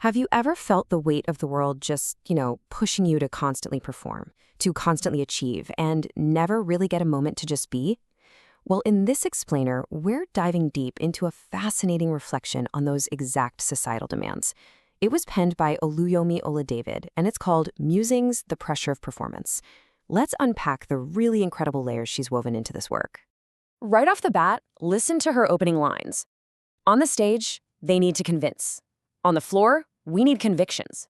Have you ever felt the weight of the world just, pushing you to constantly perform, to constantly achieve, and never really get a moment to just be? Well, in this explainer, we're diving deep into a fascinating reflection on those exact societal demands. It was penned by Oluyomi Oladevid, and it's called Musings, the Pressure of Performance. Let's unpack the really incredible layers she's woven into this work. Right off the bat, listen to her opening lines. On the stage, they need to convince. On the floor, we need convictions.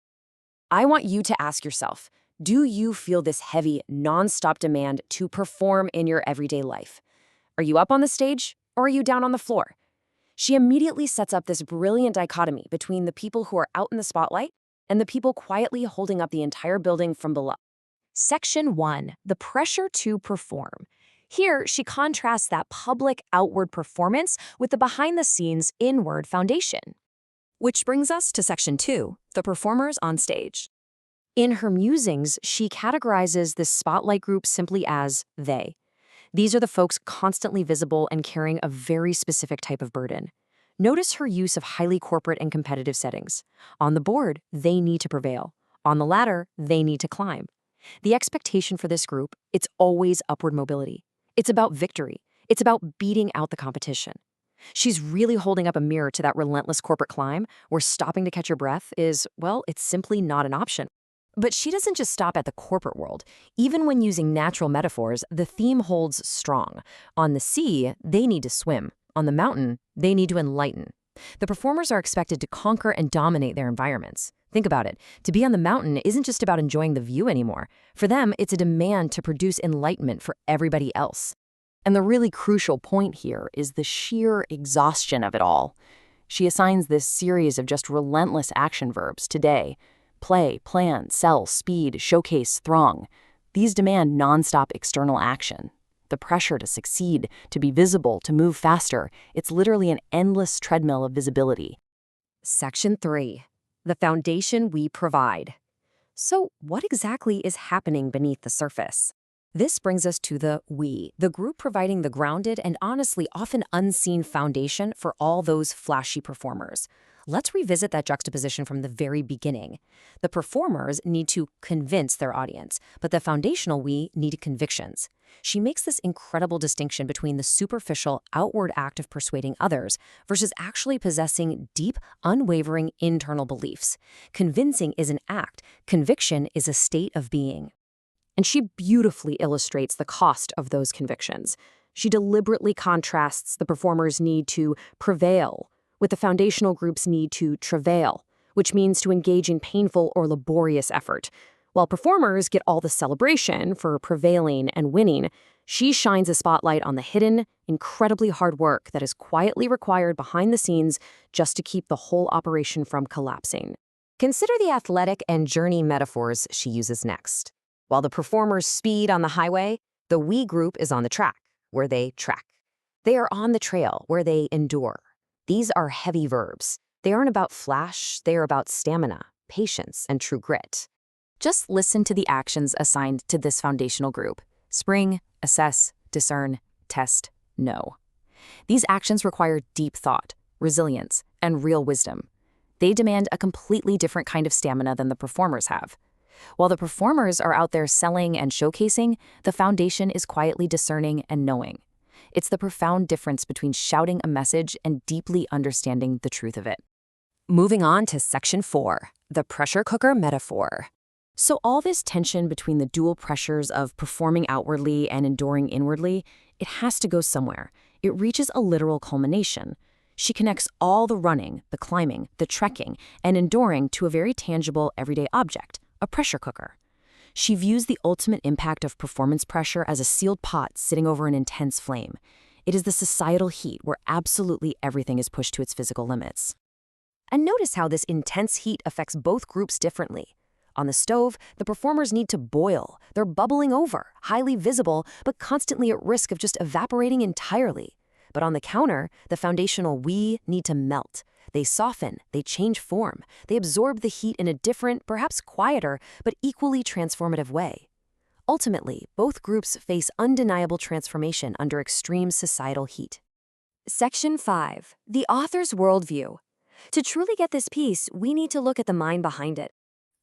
I want you to ask yourself, do you feel this heavy, nonstop demand to perform in your everyday life? Are you up on the stage or are you down on the floor? She immediately sets up this brilliant dichotomy between the people who are out in the spotlight and the people quietly holding up the entire building from below. Section 1, the pressure to perform. Here, she contrasts that public outward performance with the behind-the-scenes inward foundation. Which brings us to Section 2, the performers on stage. In her musings, she categorizes this spotlight group simply as they. These are the folks constantly visible and carrying a very specific type of burden. Notice her use of highly corporate and competitive settings. On the board, they need to prevail. On the ladder, they need to climb. The expectation for this group, it's always upward mobility. It's about victory. It's about beating out the competition. She's really holding up a mirror to that relentless corporate climb where stopping to catch your breath is, well, it's simply not an option. But she doesn't just stop at the corporate world. Even when using natural metaphors, the theme holds strong. On the sea, they need to swim. On the mountain, they need to enlighten. The performers are expected to conquer and dominate their environments. Think about it. To be on the mountain isn't just about enjoying the view anymore. For them, it's a demand to produce enlightenment for everybody else. And the really crucial point here is the sheer exhaustion of it all. She assigns this series of just relentless action verbs today: play, plan, sell, speed, showcase, throng. These demand nonstop external action. The pressure to succeed, to be visible, to move faster, it's literally an endless treadmill of visibility. Section 3. The foundation we provide. So what exactly is happening beneath the surface? This brings us to the we, the group providing the grounded and honestly often unseen foundation for all those flashy performers. Let's revisit that juxtaposition from the very beginning. The performers need to convince their audience, but the foundational we need convictions. She makes this incredible distinction between the superficial, outward act of persuading others versus actually possessing deep, unwavering internal beliefs. Convincing is an act, conviction is a state of being. And she beautifully illustrates the cost of those convictions. She deliberately contrasts the performer's need to prevail with the foundational group's need to travail, which means to engage in painful or laborious effort. While performers get all the celebration for prevailing and winning, she shines a spotlight on the hidden, incredibly hard work that is quietly required behind the scenes just to keep the whole operation from collapsing. Consider the athletic and journey metaphors she uses next. While the performers speed on the highway, the we group is on the track, where they track. They are on the trail, where they endure. These are heavy verbs. They aren't about flash, they are about stamina, patience, and true grit. Just listen to the actions assigned to this foundational group: spring, assess, discern, test, know. These actions require deep thought, resilience, and real wisdom. They demand a completely different kind of stamina than the performers have. While the performers are out there selling and showcasing, the foundation is quietly discerning and knowing. It's the profound difference between shouting a message and deeply understanding the truth of it. Moving on to Section 4, the pressure cooker metaphor. So all this tension between the dual pressures of performing outwardly and enduring inwardly, it has to go somewhere. It reaches a literal culmination. She connects all the running, the climbing, the trekking, and enduring to a very tangible everyday object: a pressure cooker. She views the ultimate impact of performance pressure as a sealed pot sitting over an intense flame. It is the societal heat where absolutely everything is pushed to its physical limits. And notice how this intense heat affects both groups differently. On the stove, the performers need to boil. They're bubbling over, highly visible, but constantly at risk of just evaporating entirely. But on the counter, the foundational we need to melt. They soften, they change form, they absorb the heat in a different, perhaps quieter, but equally transformative way. Ultimately, both groups face undeniable transformation under extreme societal heat. Section 5. The author's worldview. To truly get this piece, we need to look at the mind behind it.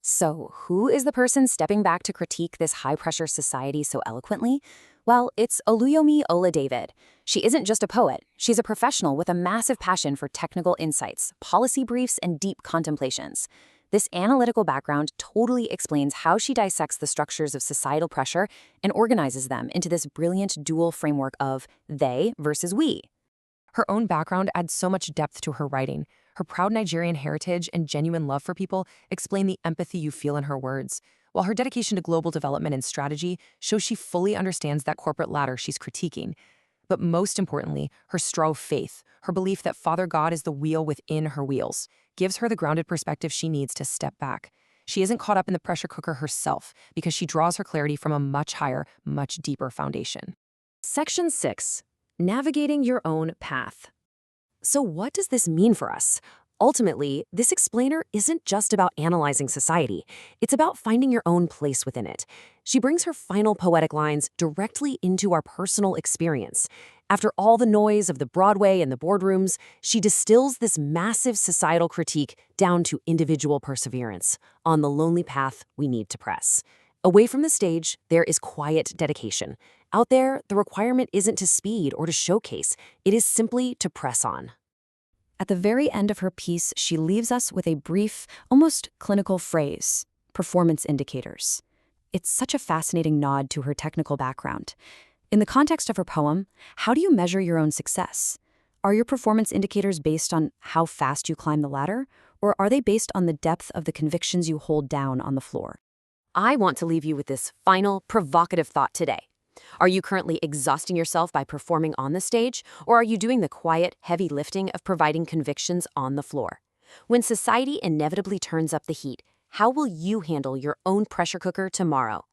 So, who is the person stepping back to critique this high-pressure society so eloquently? Well, it's Oluyomi Ola-David. She isn't just a poet. She's a professional with a massive passion for technical insights, policy briefs, and deep contemplations. This analytical background totally explains how she dissects the structures of societal pressure and organizes them into this brilliant dual framework of they versus we. Her own background adds so much depth to her writing. Her proud Nigerian heritage and genuine love for people explain the empathy you feel in her words, while her dedication to global development and strategy shows she fully understands that corporate ladder she's critiquing. But most importantly, her straw of faith, her belief that Father God is the wheel within her wheels, gives her the grounded perspective she needs to step back. She isn't caught up in the pressure cooker herself because she draws her clarity from a much higher, much deeper foundation. Section 6. Navigating your own path. So what does this mean for us? Ultimately, this explainer isn't just about analyzing society. It's about finding your own place within it. She brings her final poetic lines directly into our personal experience. After all the noise of the Broadway and the boardrooms, she distills this massive societal critique down to individual perseverance on the lonely path we need to press. Away from the stage, there is quiet dedication. Out there, the requirement isn't to speed or to showcase. It is simply to press on. At the very end of her piece, she leaves us with a brief, almost clinical phrase: performance indicators. It's such a fascinating nod to her technical background. In the context of her poem, how do you measure your own success? Are your performance indicators based on how fast you climb the ladder, or are they based on the depth of the convictions you hold down on the floor? I want to leave you with this final, provocative thought today. Are you currently exhausting yourself by performing on the stage, or are you doing the quiet, heavy lifting of providing convictions on the floor? When society inevitably turns up the heat, how will you handle your own pressure cooker tomorrow?